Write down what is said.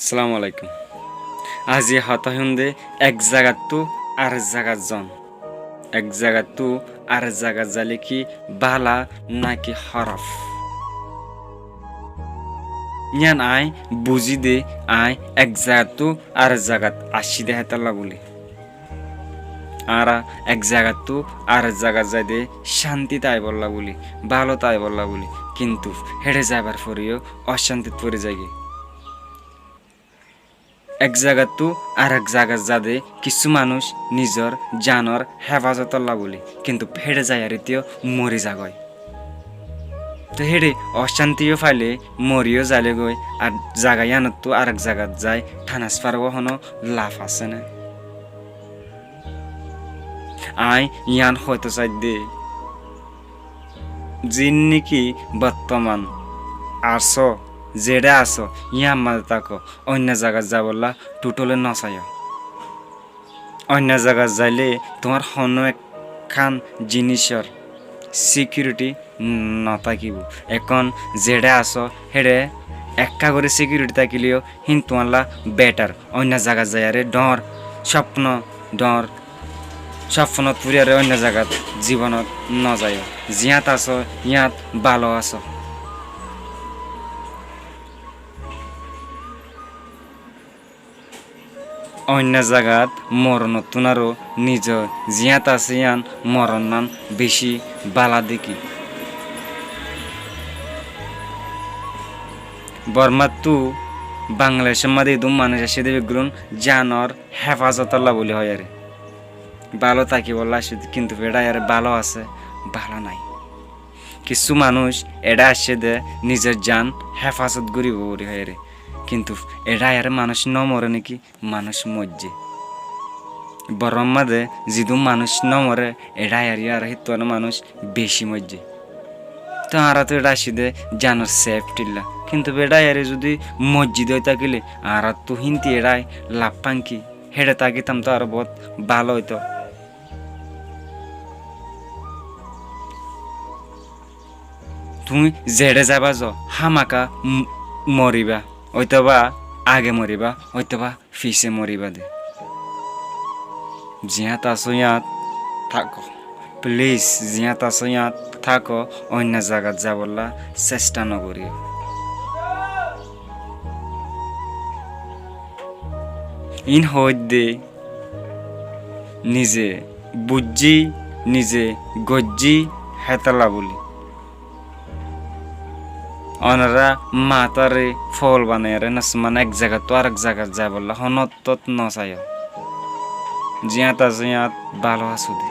আসসালামু আলাইকুম। আজি হতাহুন্দে এক জায়গাত তো আর জায়গাত জন এক জায়গাত তো আর জায়গাত জালে কি বালা নাকি হরফ ইয়ান আয় বুঝি দে আয় এক জায়গাত তো আর জায়গাত আসি দে হেতাল্লা বলি আরা এক জায়গাত তো আর জায়গাত যাই দে শান্তি তাই বললা বলি ভালো তাই বললা বলি কিন্তু হেঁটে যাবার পরেও অশান্তিত পড়ে যায় এক জায়গাত তো আর এক জায়গাত যাদে কিছু মানুষ নিজর জানর হেফাজতল্লা বলি কিন্তু হেঁটে যায় আর এতেও মরি যাগয় তো হেঁটে অশান্তিও ফাইলে মরিও যালে গই আর জায়গায় আনত তো আর এক জায়গাত যায় ট্রান্সফার হনো লাভ আছে না আই ইয়ান হয়তো চাই দে যিন নাকি বর্তমান আস যেটা আছো ইয়ার মাঝে থাকো অন্য জায়গায় যাবলা টোটলে নচায় অন্য জায়গায় যাইলে তোমার হনো একখান জিনিসের সিকিউরিটি নথাকিব এখন যেটা আছো হেড়ে একা করে সিকিউরিটি থাকিলেও হিন তোমারলা বেটার অন্য জায়গায় যাই আরে ডর স্বপ্নত পুরিয়ারে অন্য জায়গাত জীবনত নযায় জিয়াত আছো ইয়াত ভালো আছো অন্য জায়গাত মরণ তুনারও নিজ জিয়াত আছে ইয়ান মরণ নান বেশি বালা দেখি বর্মাত তু বাংলাদেশের মাঝে দুম মানুষ এসে দেবে গ্রুন জানর হেফাজতল্লা বলে হয় আরে ভালো থাকি বললা কিন্তু এটা আর ভালো আছে ভালো নাই কিছু মানুষ এটা আসে দে নিজের জান হেফাজত করিব বলি হয় রে কিন্তু এটা আর মানুষ নমরে নাকি মানুষ মজ্জে বরম মাঝে যিদু মানুষ নমরে এটা আর হিতানো মানুষ বেশি মজ্জে তো আর তো এটা আসি দে জানার সেফটিল্লা কিন্তু এটা আরে যদি মসজিদ হয়ে থাকিলে আর তো হিন্তি এড়াই লাভ পাঙ্কি হেঁটে থাকিতাম তো আর বহুত ভালো হইতো তুমি জেড়ে যাবা য হামাকা মরিবা হয়তোবা আগে মরিবা হয়তোবা ফিসে মরিবা দে জিয়াত আছো ইয়াত থাকো প্লিজ জিয়াত আছো ইয়াত থাকো অন্য জায়গাত যাবলা চেষ্টা নকরিও ইন হইদে নিজে বুঝি নিজে গজ্জি হেতালা বলি অনারা মাতারে ফল বানায় নাচ মানে এক জায়গা তো আর এক জায়গা যায় বললা হনত নচায় জিয়াত আছে ইয়াত ভালো আছো দে